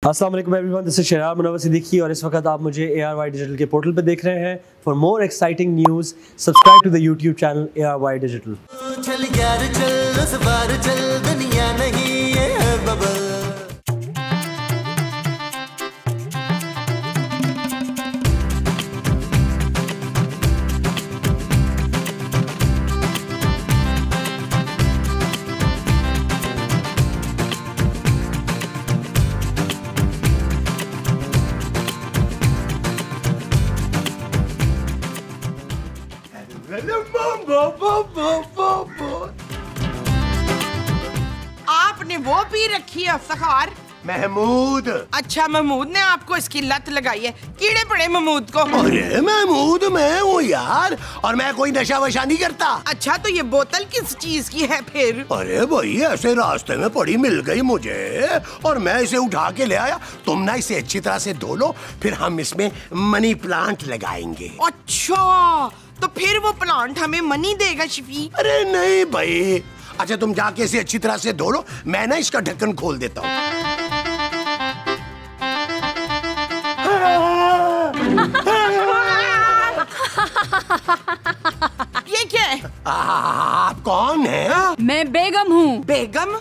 अस्सलाम वालेकुम everyone, this is Shahrab Munawwar Siddiqui और इस वक्त आप मुझे ARY डिजिटल के पोर्टल पे देख रहे हैं। For more exciting news subscribe to the YouTube channel ARY digital. चल यार चल उस बार चल दुनिया नहीं ये है बबल। आपने वो पी रखी है इफ्तिखार? महमूद। अच्छा, महमूद ने आपको इसकी लत लगाई है। कीड़े पड़े महमूद को। अरे महमूद मैं हूँ यार, और मैं कोई नशा वशा नहीं करता। अच्छा, तो ये बोतल किस चीज की है फिर? अरे भाई ऐसे रास्ते में पड़ी मिल गई मुझे और मैं इसे उठा के ले आया। तुम ना इसे अच्छी तरह से धो लो, फिर हम इसमें मनी प्लांट लगाएंगे। अच्छा, तो फिर वो प्लांट हमें मनी देगा शफी? अरे नहीं भाई। अच्छा तुम जाके इसे अच्छी तरह से धो लो, मैं ना इसका ढक्कन खोल देता हूँ। ये क्या है? आप कौन है? मैं बेगम हूँ। बेगम?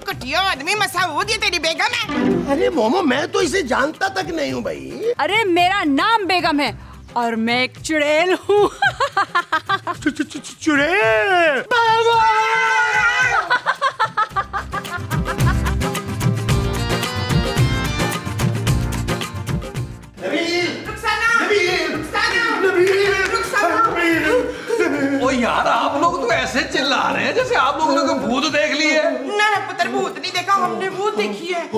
कटिया आदमी मसूद, ये तेरी बेगम है? अरे मोमो मैं तो इसे जानता तक नहीं हूँ भाई। अरे मेरा नाम बेगम है और मैं एक चुड़ैल हूँ। चुड़ैल। ओ यार, आप लोग तो ऐसे चिल्ला रहे हैं जैसे आप लोगों ने कोई भूत देख ली है। ना पुत्र, भूत नहीं देखा हमने, भूत देखी है।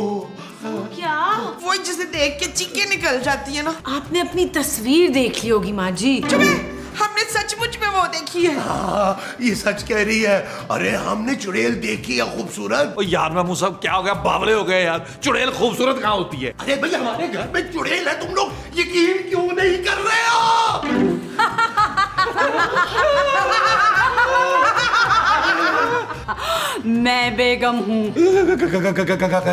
क्या? वो जिसे देख के चीखें निकल जाती है ना। आपने अपनी तस्वीर देख ली होगी माँ जी। चुप है, हमने सचमुच में वो देखी है। ये सच कह रही है। अरे हमने चुड़ैल देखी है खूबसूरत। ओ यार मामू साहब, क्या हो गया? बावले हो गए यार। चुड़ैल खूबसूरत कहाँ होती है? अरे भाई हमारे घर में चुड़ैल है, तुम लोग यकीन क्यों नहीं कर रहे हो? मैं बेगम हूँ।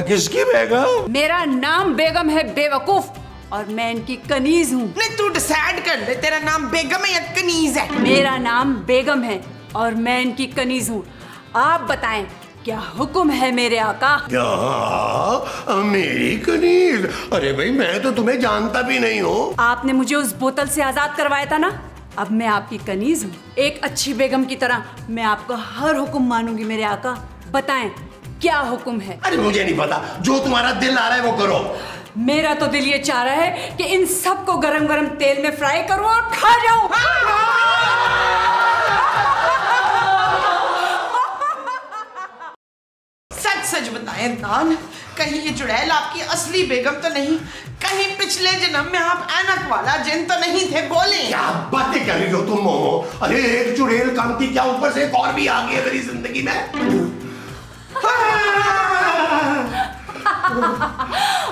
किसकी बेगम? मेरा नाम बेगम है बेवकूफ, और मैं इनकी कनीज हूँ। नहीं, तू डिसाइड कर ले, तेरा नाम बेगम है या कनीज है? मेरा नाम बेगम है और मैं इनकी कनीज हूँ। आप बताएं, क्या हुक्म है मेरे आका? क्या मेरी कनीज? अरे भाई मैं तो तुम्हें जानता भी नहीं हूँ। आपने मुझे उस बोतल से आजाद करवाया था ना, अब मैं आपकी कनीज हूँ। एक अच्छी बेगम की तरह मैं आपका हर हुक्म मानूंगी मेरे आका। बताएं, क्या हुक्म है? अरे मुझे नहीं पता, जो तुम्हारा दिल आ रहा है वो करो। मेरा तो दिल ये चाह रहा है कि इन सबको गरम गरम तेल में फ्राई करूं और खा जाऊं। सच सच बताएं नान, कहीं ये चुड़ैल आपकी असली बेगम तो नहीं? कहीं पिछले जन्म में आप ऐनक वाला जिन तो नहीं थे? बोले। क्या बातें कर रही हो तुम मोमो? अरे एक चुड़ैल काम थी क्या, ऊपर से एक और भी आ गई है मेरी जिंदगी में।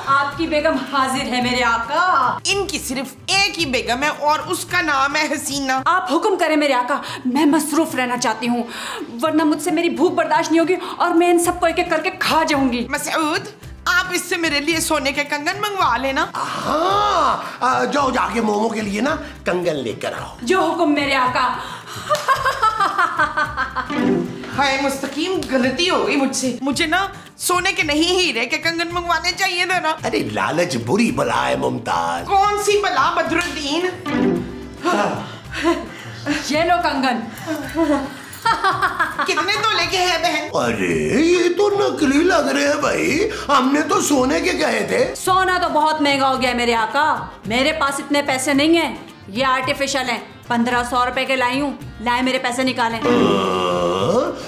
आपकी बेगम हाजिर है मेरे आका। इनकी सिर्फ एक ही बेगम है और उसका नाम है हसीना। आप हुक्म करें मेरे आका, मैं मसरूफ रहना चाहती हूँ, वरना मुझसे मेरी भूख बर्दाश्त नहीं होगी और मैं इन सबको एक एक करके खा जाऊंगी। मसूद, आप इससे मेरे लिए सोने के कंगन मंगवा लेना। हाँ जाओ जाके मोमो के लिए ना कंगन लेकर आओ। जो हुक्म मेरे आका। हाय मुस्तकीम, गलती हो गई मुझसे। मुझे ना सोने के नहीं हीरे के कंगन मंगवाने चाहिए था ना। अरे लालच बुरी बला है मुमताज। कौन सी बला बदरुद्दीन? ये लो कंगन। कितने तोले के हैं बहन? अरे ये तो नकली लग रहे हैं भाई, हमने तो सोने के कहे थे। सोना तो बहुत महंगा हो गया मेरे आका, मेरे पास इतने पैसे नहीं है। ये आर्टिफिशियल है, 1500 रुपए के लाई हूँ, लाए मेरे पैसे निकालें।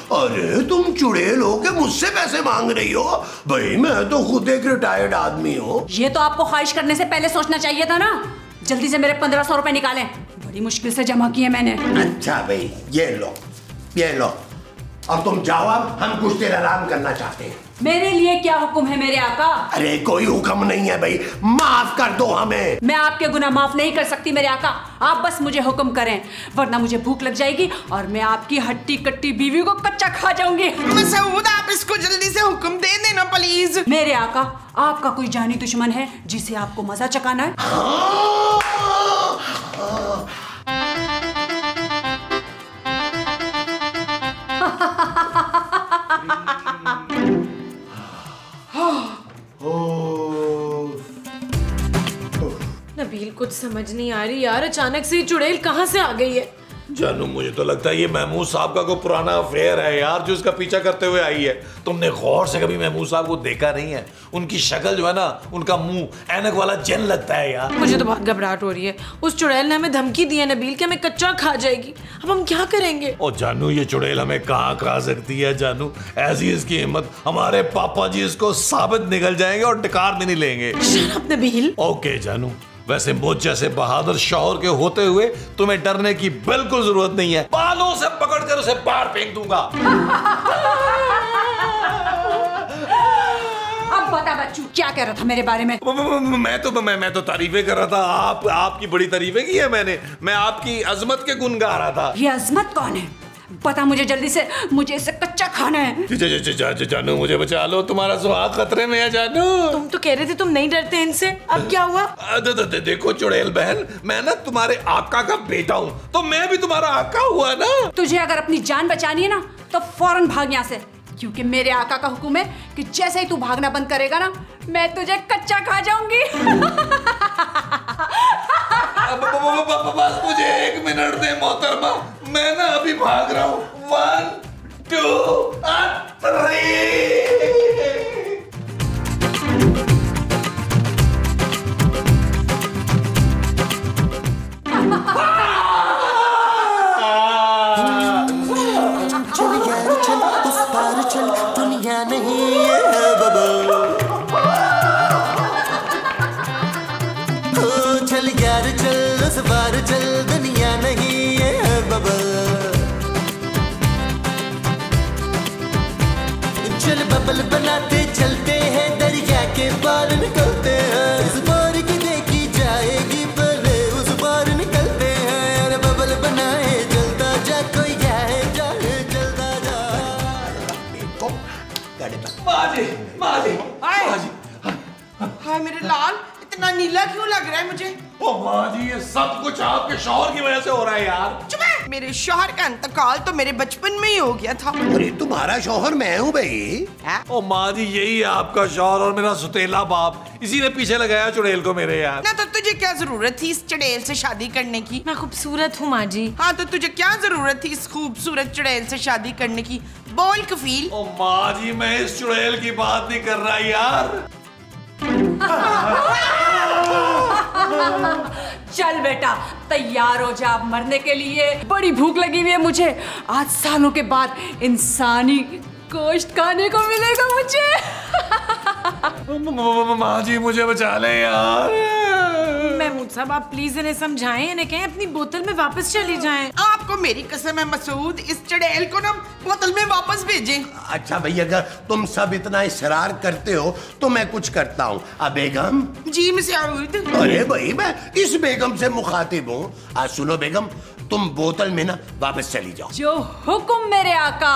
अरे तुम चुड़ैल हो के मुझसे पैसे मांग रही हो? भाई मैं तो खुद एक रिटायर्ड आदमी हूँ। ये तो आपको ख्वाहिश करने से पहले सोचना चाहिए था ना। जल्दी से मेरे 1500 रुपए निकालें, बड़ी मुश्किल से जमा किए मैंने। अच्छा भाई ये लो, ये लो। और तुम जाओ, अब हम कुछ देर आराम करना चाहते हैं। मेरे लिए क्या हुक्म है मेरे आका? अरे कोई हुक्म नहीं है भाई, माफ कर दो हमें। मैं आपके गुनाह माफ नहीं कर सकती मेरे आका, आप बस मुझे हुक्म करें, वरना मुझे भूख लग जाएगी और मैं आपकी हट्टी कट्टी बीवी को कच्चा खा जाऊंगी। मसूद, आप इसको जल्दी से हुक्म दे देना प्लीज। मेरे आका, आपका कोई जानी दुश्मन है जिसे आपको मजा चकाना है? नबील, कुछ समझ नहीं आ रही यार, अचानक से चुड़ैल कहाँ से आ गई है? जानू, मुझे तो लगता है ये महमूद साहब का कोई पुराना अफेयर है यार, जो इसका पीछा करते हुए आई है। तुमने गौर से कभी महमूद साहब को देखा नहीं है? उनकी शक्ल जो है ना, उनका मुंह ऐनक वाला जिन लगता है यार। मुझे तो बहुत घबराहट हो रही है। उस चुड़ैल ने हमें धमकी दी है नबील कि हमें कच्चा खा जाएगी। अब हम क्या करेंगे? और जानू, ये चुड़ैल हमें कहाँ खा सकती है जानू? ऐसी इसकी हिम्मत, हमारे पापा जी इसको साबित निकल जाएंगे और टिकार भी नहीं लेंगे। Shut up Nabeel. ओके जानू, वैसे मुझ जैसे बहादुर शौहर के होते हुए तुम्हें डरने की बिल्कुल जरूरत नहीं है। बालों से पकड़कर उसे बाहर फेंक दूंगा। अब बता बच्चू, क्या कह रहा था मेरे बारे में? मैं तो तारीफें कर रहा था। आपकी बड़ी तारीफें की है मैंने। मैं आपकी अजमत के गुण गा रहा था। ये अजमत कौन है? बता मुझे जल्दी से, मुझे इसे कच्चा खाना है। जानू, मुझे बचा लो, तुम्हारा सुहाग खतरे में है जानू। तुम तो कह रहे थे तुम नहीं डरते इनसे, अब क्या हुआ? देखो चुड़ैल बहन, मैं ना तुम्हारे आका का बेटा हूँ, तो मैं भी तुम्हारा आका हुआ ना। तुझे अगर अपनी जान बचानी है ना तो फौरन भाग यहाँ से, क्योंकि मेरे आका का हुक्म है कि जैसे ही तू भागना बंद करेगा ना, मैं तुझे कच्चा खा जाऊंगी। बस मुझे 1 मिनट दे मोहतरमा, मैं ना अभी भाग रहा हूँ। 1 2 3। चल यार चल, उस पार चल, दुनिया नहीं है बबल। ओ चल यार चल, उस पार चल, दुनिया नहीं है बबल। चल बबल बनाते चलते हैं, दरिया के पार निकलते हैं। इस पार की देखी जाएगी, पहले उस पार निकलते हैं। अरे बबल बनाए चलता जा, कोई जाए जाए चलता जा। हाय मेरे लाल, इतना नीला क्यों लग रहा है मुझे? ओ माँ जी, ये सब कुछ आपके शौहर की वजह से हो रहा है यार। चुप है। मेरे शौहर का इंतकाल तो मेरे बचपन में ही हो गया था। अरे तुम्हारा शौहर मैं हूँ भाई। ओ माँ जी, यही है आपका शौहर और मेरा सुतेला बाप, इसी ने पीछे लगाया चुड़ैल को मेरे यार। ना तो तुझे क्या जरूरत थी इस चुड़ैल से शादी करने की? मैं खूबसूरत हूँ माँ जी। हाँ, तो तुझे क्या जरूरत थी इस खूबसूरत चुड़ैल से शादी करने की? बोल कफील। ओ माँ जी, मैं इस चुड़ैल की बात नहीं कर रहा यार। चल बेटा, तैयार हो जा अब मरने के लिए। बड़ी भूख लगी हुई है मुझे, आज सालों के बाद इंसानी गोश्त खाने को मिलेगा मुझे। माँ जी, मुझे बचा ले यार। महमूद साहब, आप प्लीज इन्हें समझाएं, इन्हें कहें अपनी बोतल में वापस चली जाएं। आपको मेरी कसम है मसूद, इस चुड़ैल को ना बोतल में वापस भेजें। अच्छा भाई, अगर तुम सब इतना इसरार करते हो तो मैं कुछ करता हूँ। अब बेगम। जी मसूद। अरे भाई, मैं इस बेगम से मुखातिब हूँ। आज सुनो बेगम, तुम बोतल में ना वापस चली जाओ। जो हुक्म मेरे आका।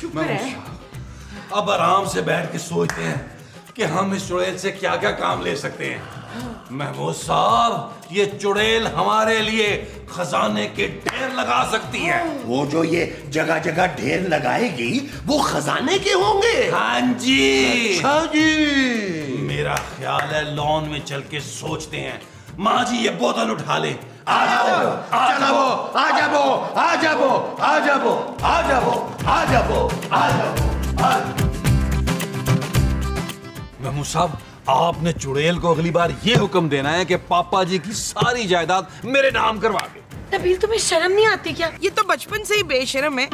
शुक्र है। अब आराम से बैठ के सोचते हैं कि हम इस चुड़ैल से क्या क्या काम ले सकते हैं। महमूद साहब, ये चुड़ैल हमारे लिए खजाने के ढेर लगा सकती है। वो जो ये जगह जगह ढेर लगाएगी, वो खजाने के होंगे। हाँ जी। अच्छा जी। मेरा ख्याल है लॉन में चल के सोचते हैं। माँ जी, ये बोतल उठा ले। आ जाओ, आ जाओ, आ जाओ, आ जाओ, आ जाओ, आ जाओ, आ जाओ, आ जाओ। महमूद साहब, आपने चुड़ैल को अगली बार ये हुक्म देना है कि पापा जी की सारी जायदाद मेरे नाम करवा दे। नबील तुम्हें शर्म नहीं आती क्या? ये तो बचपन से ही बेशर्म है।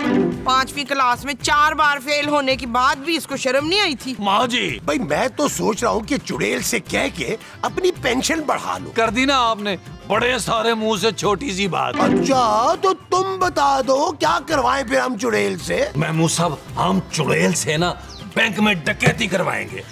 5वीं क्लास में 4 बार फेल होने के बाद भी इसको शर्म नहीं आई थी। माँ जी भाई मैं तो सोच रहा हूँ कि चुड़ैल से कह के अपनी पेंशन बढ़ा लूं। कर दी ना आपने, बड़े सारे मुंह से छोटी सी बात। अच्छा तो तुम बता दो क्या करवाएं फिर हम चुड़ैल से? महमूद साहब हम चुड़ैल से ना बैंक में डकैती करवाएंगे।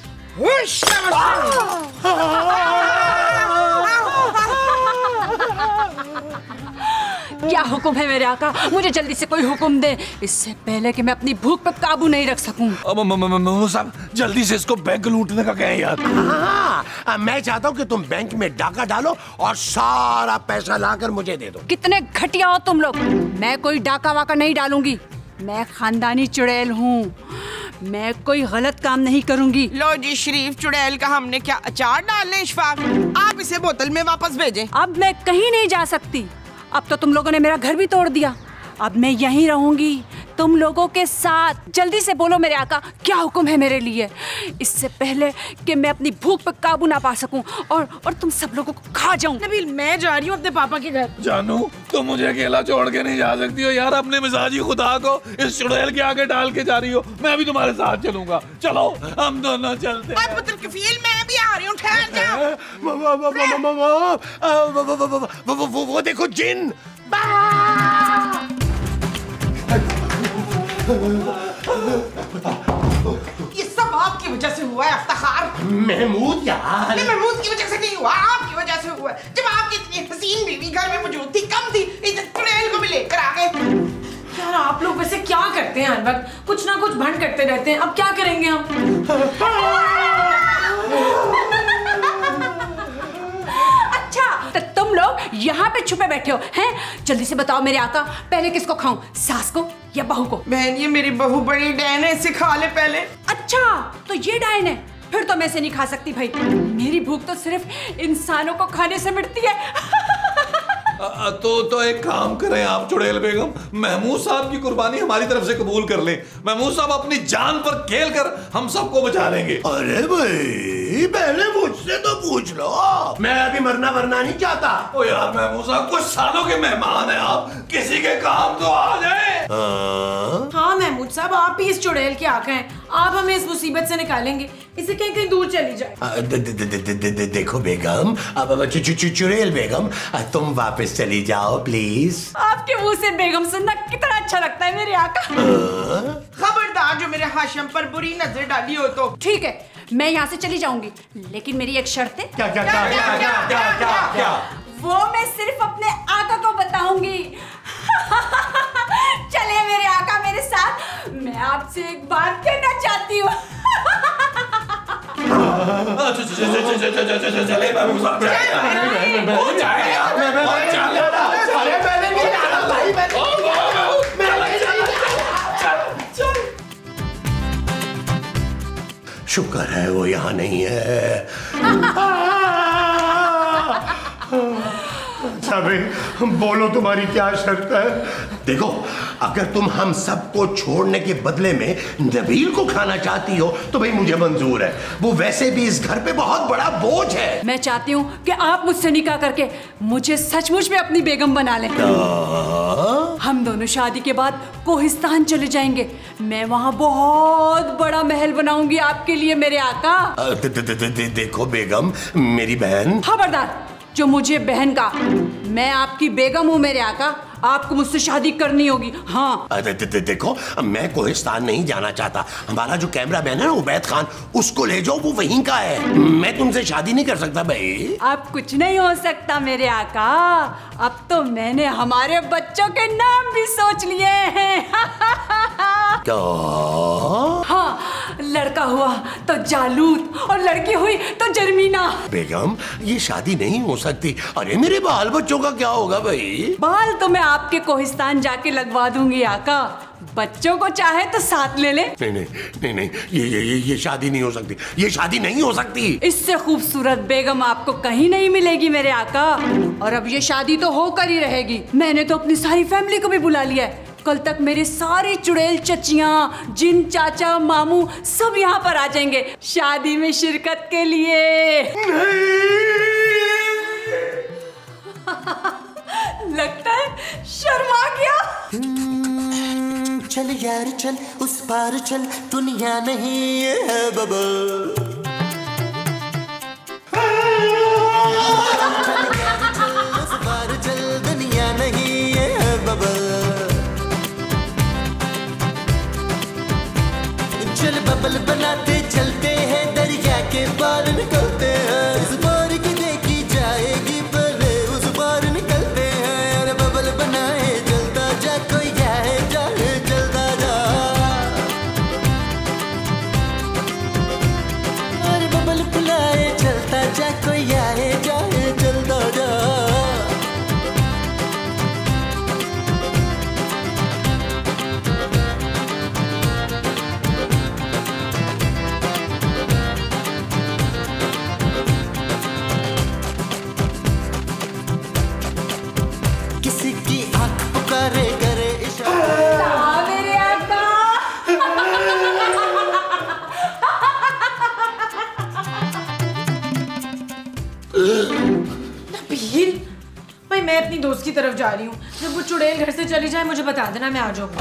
क्या हुक्म है मेरे आका? मुझे जल्दी से कोई हुक्म दे, इससे पहले कि मैं अपनी भूख पर काबू नहीं रख सकूं। महमूद साहब जल्दी से इसको बैंक लूटने का कहें यार। हाँ, मैं चाहता हूँ कि तुम बैंक में डाका डालो और सारा पैसा लाकर मुझे दे दो। कितने घटिया हो तुम लोग। मैं कोई डाका वाका नहीं डालूंगी, मैं खानदानी चुड़ैल हूँ, मैं कोई गलत काम नहीं करूंगी। लो जी शरीफ चुड़ैल का हमने क्या अचार डालने इशफाक, आप इसे बोतल में वापस भेजें। अब मैं कहीं नहीं जा सकती, अब तो तुम लोगों ने मेरा घर भी तोड़ दिया। अब मैं यहीं रहूंगी तुम लोगों के साथ। जल्दी से बोलो मेरे आका क्या हुक्म है मेरे लिए, इससे पहले कि मैं अपनी भूख पर काबू ना पा सकूं और तुम सब लोगों को खा जाऊं। नबील मैं जा रही हूँ अपने पापा के घर। जानू तुम मुझे अकेला छोड़ के नहीं जा सकती हो यार, अपने मिजाजी खुदा को इस चुड़ैल के आगे डाल के जा रही हो। मैं भी तुम्हारे साथ चलूंगा, चलो हम दोनों चलते हैं। पुत्र कफील मैं भी आ रही हूँ, ठहर जाओ। वो देखो जिन। ये सब आपकी वजह से हुआ है अफ्तार। महमूद यार, महमूद की वजह से नहीं हुआ, आपकी वजह से हुआ है। जब आपकी इतनी हसीन बीवी घर में मौजूद थी, कम थी, इस चुड़ैल को भी लेकर आ गए। यार आप लोग वैसे क्या करते हैं हर वक्त, कुछ ना कुछ भंड करते रहते हैं। अब क्या करेंगे हम? तो तुम लोग यहाँ पे छुपे बैठे हो हैं? जल्दी से बताओ मेरे आका, पहले किसको खाऊं, सास को या बहू को? बहन ये मेरी बहू बड़ी डैन है, इसे खा ले पहले। अच्छा तो ये डायन है, फिर तो मैं इसे नहीं खा सकती भाई। मेरी भूख तो सिर्फ इंसानों को खाने से मिटती है। तो एक काम करें आप चुड़ैल बेगम, महमूद साहब की कुर्बानी हमारी तरफ से कबूल कर लें। महमूद साहब अपनी जान पर खेल कर हम सबको बचा लेंगे। अरे भाई पहले मुझसे तो पूछ लो, मैं अभी मरना नहीं चाहता। ओ यार महमूद साहब कुछ सालों के मेहमान हैं आप, किसी के काम तो आ जाए। हाँ महमूद साहब आप ही इस चुड़ैल के आका हैं, आप हमें इस मुसीबत से निकालेंगे, इसे कहीं कहीं दूर चली जाए। देखो बेगम, अब चुड़ैल बेगम तुम वापस चली जाओ प्लीज। आपके मुंह से बेगम सुनना कितना अच्छा लगता है मेरे आका। खबरदार जो मेरे हाशम पर बुरी नजर डाली हो तो। ठीक है मैं यहाँ से चली जाऊंगी, लेकिन मेरी एक शर्त है। क्या? वो मैं सिर्फ अपने आका को बताऊंगी। चलिए मेरे आका मेरे साथ, मैं आपसे एक बात कहना चाहती हूँ। चले महमूद साहब शुक्र है वो यहाँ नहीं है। अबे बोलो तुम्हारी क्या शर्त है? देखो अगर तुम हम सबको छोड़ने के बदले में नबील को खाना चाहती हो तो भाई मुझे मंजूर है, वो वैसे भी इस घर पे बहुत बड़ा बोझ है। मैं चाहती हूँ कि आप मुझसे निकाह करके मुझे सचमुच में अपनी बेगम बना लें। हम दोनों शादी के बाद कोहिस्तान चले जाएंगे, मैं वहाँ बहुत बड़ा महल बनाऊंगी आपके लिए मेरे आका। देखो बेगम मेरी बहन। खबरदार जो मुझे बहन का, मैं आपकी बेगम हूँ मेरे आका, आपको मुझसे शादी करनी होगी। हाँ देखो मैं कोहिस्तान नहीं जाना चाहता, हमारा जो कैमरा मैन है ना उबैद खान, उसको ले जाओ, वो वहीं का है। मैं तुमसे शादी नहीं कर सकता भाई। अब कुछ नहीं हो सकता मेरे आका, अब तो मैंने हमारे बच्चों के नाम भी सोच लिए हैं। क्या? हाँ लड़का हुआ तो जालूत और लड़की हुई तो जर्मीना। बेगम ये शादी नहीं हो सकती। अरे मेरे बाल बच्चों का क्या होगा भाई? बाल तो मैं आपके कोहिस्तान जाके लगवा दूंगी आका, बच्चों को चाहे तो साथ ले ले। नहीं ये शादी नहीं हो सकती, ये शादी नहीं हो सकती। इससे खूबसूरत बेगम आपको कहीं नहीं मिलेगी मेरे आका, और अब ये शादी तो होकर ही रहेगी। मैंने तो अपनी सारी फैमिली को भी बुला लिया है, कल तक मेरे सारे चुड़ैल चचियां, जिन चाचा मामू सब यहाँ पर आ जाएंगे शादी में शिरकत के लिए। लगता है शर्मा गया। चल यार चल उस पार चल, दुनिया नहीं ये है बबल। चल यार चल उस पार चल, दुनिया नहीं ये है बबल। चल बबल बनाते चलते हैं, दरिया के पार निकलते हैं। इस पार की देखी जाएगी पहले उस पार निकलते हैं। अरे बबल बनाए जलता जा, कोई जाए जाए जलता जा। अरे बबल बुलाए जलता जा, कोई आए जाए जलता जा। किसी की आंख पुकारे करे इशारा। मेरे आका। नबील, भाई मैं अपनी दोस्त की तरफ जा रही हूँ। जब वो चुड़ैल घर से चली जाए मुझे बता देना, मैं आ जाऊंगी।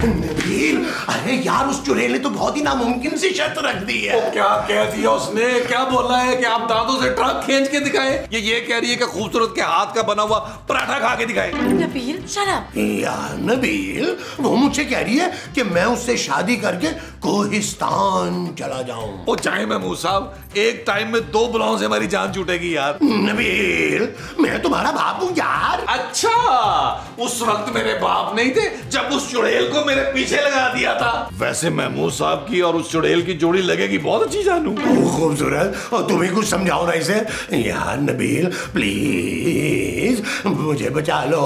नबील, अरे यार उस चुड़ैल ने तो बहुत ही नामुमकिन सी शर्त रख दी है। क्या कह दिया उसने? क्या बोला है कि आप दांतों से ट्रक खींच के दिखाएं? ये कह रही है कि खूबसूरत के हाथ का बना हुआ पराठा खा के दिखाएं। नबील शराब। यार नबील, वो मुझसे कह रही है कि मैं उससे शादी करके कोहिस्तान चला जाऊं। वो चाहे महमूद साहब, एक टाइम में 2 बुलाओं से हमारी जान छूटेगी यार। नबील, मैं तुम्हारा बाप हूँ यार। अच्छा, उस वक्त मेरे बाप नहीं थे जब उस चुड़ैल को मेरे पीछे लगा दिया था। वैसे महमूद साहब की और उस चुड़ैल की जोड़ी लगेगी बहुत अच्छी जानू। खूबसूरत, और तुम ही कुछ समझाओ ना इसे। यार नबील प्लीज मुझे बचा लो।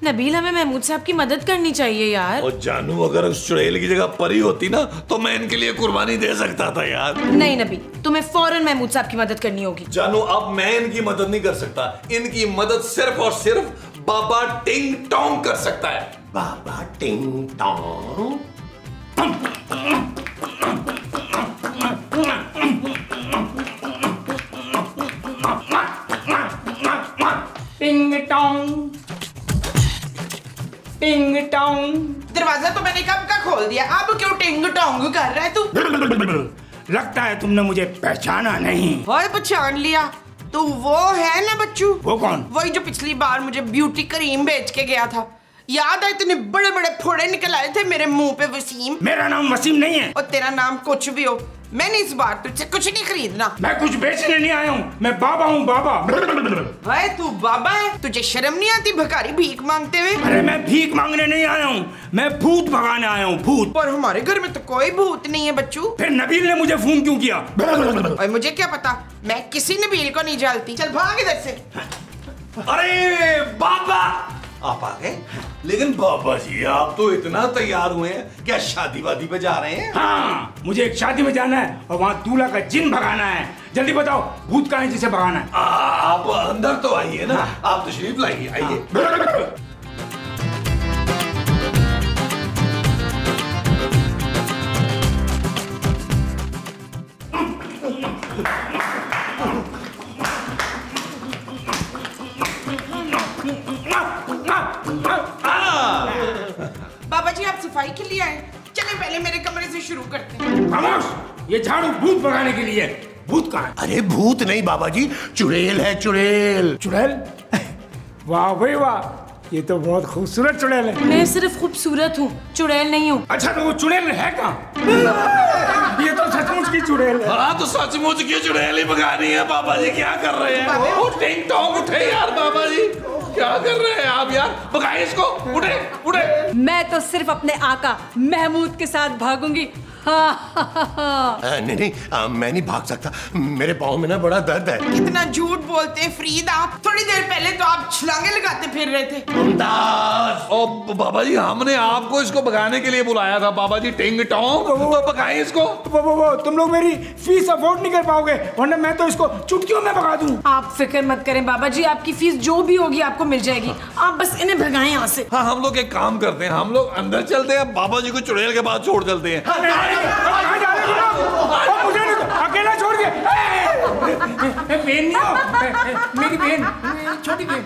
नबील, हमें महमूद साहब की मदद करनी चाहिए यार। और जानू, अगर उस चुड़ैल की जगह परी होती ना तो मैं इनके लिए कुर्बानी दे सकता था यार। नहीं नबील, तुम्हें फौरन महमूद साहब की मदद करनी होगी। जानू, अब मैं इनकी मदद नहीं कर सकता। इनकी मदद सिर्फ और सिर्फ बाबा टिंग टोंग कर सकता है। बाबा टिंग टोंग? टिंग टोंग टिंग टोंग। दरवाजा तो मैंने कब का खोल दिया, अब क्यों टिंग टोंग कर रहा है तू? लगता है तुमने मुझे पहचाना नहीं। और पहचान लिया, तू वो है ना बच्चू? वो कौन? वही जो पिछली बार मुझे ब्यूटी क्रीम बेच के गया था। याद है, इतने बड़े बड़े फोड़े निकल आए थे मेरे मुंह पे। वसीम। मेरा नाम वसीम नहीं है। और तेरा नाम कुछ भी हो, मैंने इस बार तुझसे कुछ नहीं खरीदना। मैं कुछ बेचने नहीं आया हूँ, मैं बाबा हूँ बाबा। भाई तू बाबा है? तुझे शर्म नहीं आती भिखारी भीख मांगते हुए? अरे मैं भीख मांगने नहीं आया हूँ, मैं भूत भगाने आया हूँ, भूत। पर हमारे घर में तो कोई भूत नहीं है बच्चू। फिर नबील ने मुझे फोन क्यों किया? और मुझे क्या पता, मैं किसी नबील को नहीं जानती। चल भाग इधर से। अरे बाबा, आप आ गए? लेकिन बाबा जी, आप तो इतना तैयार हुए हैं, क्या शादी वादी पे जा रहे हैं? हाँ, मुझे एक शादी में जाना है और वहाँ दूल्हा का जिन भगाना है। जल्दी बताओ, भूत कहाँ है जिसे भगाना है? आप अंदर तो आइए ना। आप तशरीफ लाइए, आइए। बाबा जी, आप सफाई के लिए आए? चले पहले मेरे कमरे से शुरू करते हैं। खामोश, ये झाड़ू भूत भगाने के लिए। भूत कहाँ है? अरे भूत नहीं बाबा जी, चुड़ैल है, चुड़ैल। चुड़ैल? वाह भाई वाह, ये तो बहुत खूबसूरत चुड़ैल है। मैं सिर्फ खूबसूरत हूँ, चुड़ैल नहीं हूँ। अच्छा, तो वो चुड़ैल है कहाँ? ये तो सचमुच की चुड़ैल है। हाँ, तो सचमुच की चुड़ैल ही भगानी है। बाबा जी क्या कर रहे हैं? वो टिंग टोंग उठे यार। बाबा जी क्या कर रहे हैं आप यार? भगाइए इसको, उठे उठे। मैं तो सिर्फ अपने आका महमूद के साथ भागूंगी। नहीं नहीं, मैं नहीं भाग सकता, मेरे पाँव में ना बड़ा दर्द है। इतना झूठ बोलते हैं फरीद आप। थोड़ी देर पहले तो आप छलांगे लगाते फिर रहे थे। मुमताज। ओ बाबा जी, हमने आपको इसको भगाने के लिए बुलाया था। बाबा जी टिंग टोंग, तो भगाइए इसको। वो तुम लोग मेरी फीस अफोर्ड नहीं कर पाओगे, वरना मैं तो इसको चुटकियों में भगा दूं। आप फिक्र मत करें बाबा जी, आपकी फीस जो भी होगी आपको मिल जाएगी। आप बस इन्हें भगाएं यहाँ से। हाँ, हम लोग एक काम करते हैं, हम लोग अंदर चलते हैं, बाबा जी को चुड़ैल के बाद छोड़ चलते हैं। कहाँ जा रहे हो? मुझे नहीं, लेना छोड़ के। बहन नहीं हो, मेरी बहन, छोटी बहन।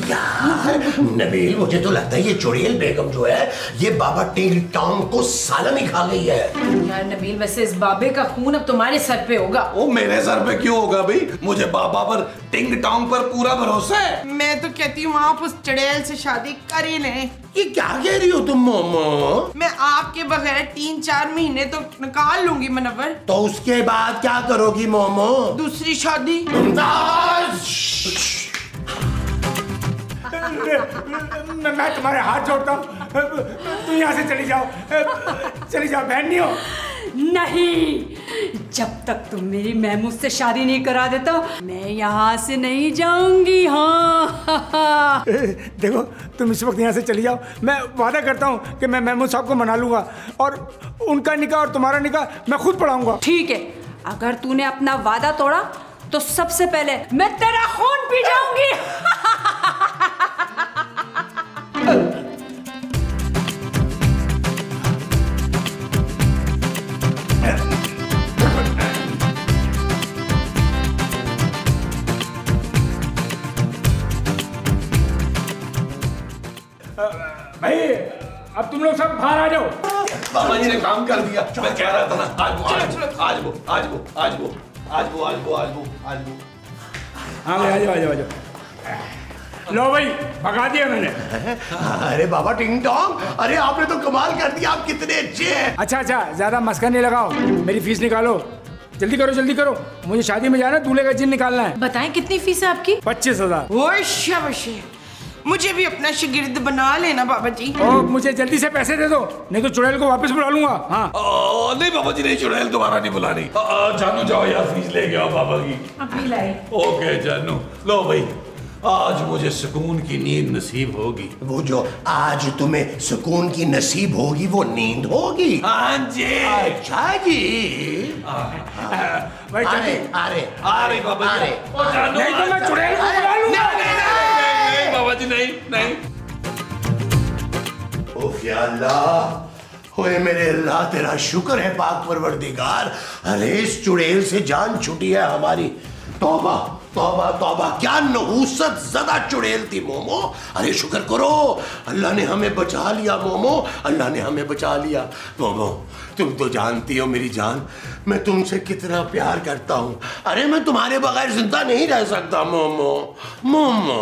यार नबील, मुझे तो लगता है ये चुड़ैल बेगम जो है ये बाबा टिंग टोंग को सालम ही खा गई है। यार नबील, वैसे इस बाबे का खून अब तुम्हारे सर पे होगा। ओ मेरे सर पे क्यों होगा भाई? मुझे बाबा पर, टिंग टोंग पर पूरा भरोसा है। मैं तो कहती हूँ आप उस चुड़ैल से शादी कर ही लें। ये क्या कह रही हो तुम मोमो? मैं आपके बगैर 3-4 महीने तो निकाल लूंगी मुनव्वर। तो उसके बाद क्या करोगी मोमो? दूसरी शादी। मैं तुम्हारे हाथ जोड़ता हूँ, तुम यहाँ से चली जाओ, चली जाओ। बहन नहीं हो? नहीं, जब तक तुम मेरी महमूद से शादी नहीं करा देता मैं यहाँ से नहीं जाऊंगी। हाँ देखो, तुम इस वक्त यहाँ से चली जाओ। मैं वादा करता हूँ कि मैं महमूद साहब को मना लूंगा और उनका निकाह और तुम्हारा निकाह मैं खुद पढ़ाऊंगा। ठीक है, अगर तूने अपना वादा तोड़ा तो सबसे पहले मैं तेरा खून पी जाऊंगी। भाई अब तुम लोग सब बाहर आ जाओ। बाबा जी ने काम कर दिया। मैं कह रहा था ना, आज वो। हाँ भाई, आ जाओ। लो भाई, भगा दिया मैंने। अरे बाबा टिंग टोंग, अरे आपने तो कमाल कर दिया, आप कितने अच्छे हैं। अच्छा, ज्यादा मस्का नहीं लगाओ, मेरी फीस निकालो। जल्दी करो, मुझे शादी में जाना, दूल्हे का जिन निकालना है। बताएं कितनी फीस है आपकी? 25,000। ओए शाबाश, मुझे भी अपना शागिर्द बना लेना बाबा जी। मुझे जल्दी से पैसे दे दो, नहीं तो चुड़ैल को वापस बुला लूंगा। हाँ नहीं बाबा जी, नहीं, चुड़ैल दोबारा नहीं बुलानी। जानू जाओ यार, फीस ले आओ बाबा की। अभी लाई। ओके जानू, लो भाई, आज मुझे सुकून की नींद नसीब होगी। वो जो आज तुम्हें सुकून की नसीब होगी वो नींद होगी। हाँ जी। अच्छा जी। भाई जल्दी। अरे बाबा जी, अरे जानू, नहीं तो मैं चुड़ैल को बुला लूंगा। नहीं बाबा जी, नहीं। ओह या अल्लाह, ओए मेरे अल्लाह, तेरा शुक्र है पाक परवरदिगार। अरे इस चुड़ैल से जान छुटी है हमारी। तौबा तौबा तौबा, क्या नहूसत ज़दा चुड़ैल थी मोमो। अरे शुक्र करो, अल्लाह ने हमें बचा लिया मोमो, अल्लाह ने हमें बचा लिया। मोमो, तुम तो जानती हो मेरी जान, मैं तुमसे कितना प्यार करता हूँ। अरे मैं तुम्हारे बगैर जिंदा नहीं रह सकता मोमो। मोमो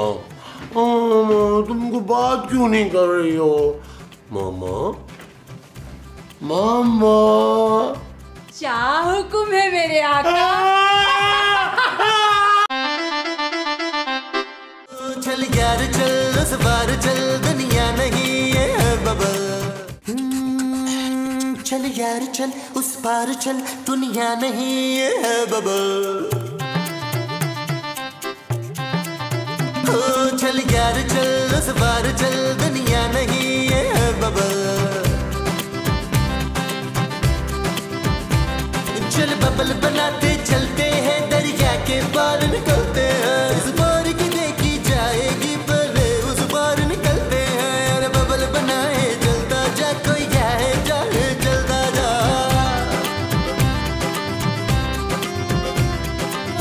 मोमो, तुमको बात क्यों नहीं कर रही हो? मोमो मोमो, क्या हुक्म है मेरे आका? चल यार चल, उस बार चल, दुनिया नहीं है बबल। चल यार चल, उस पार चल, दुनिया नहीं है बबल। चल यार चल, उस बार चल, दुनिया नहीं है बबल। चल बबल बनाते चलते हैं, दरिया के पार निकलते हैं। इस बार की देखी जाएगी, पहले उस बार निकलते हैं। अरे बबल बनाए चलता जा, कोई जाए जाए चलता जा।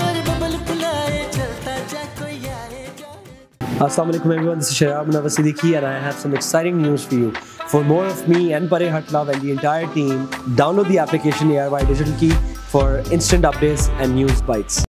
अरे बबल बुलाए चलता जा, कोई आए जाए। Assalamu alaikum everyone, this is Shayab Munawwar Siddiqui and I have some exciting news for you. For more of me and Pare Hatlav and the entire team, download the application ARY Digital Key for instant updates and news bites.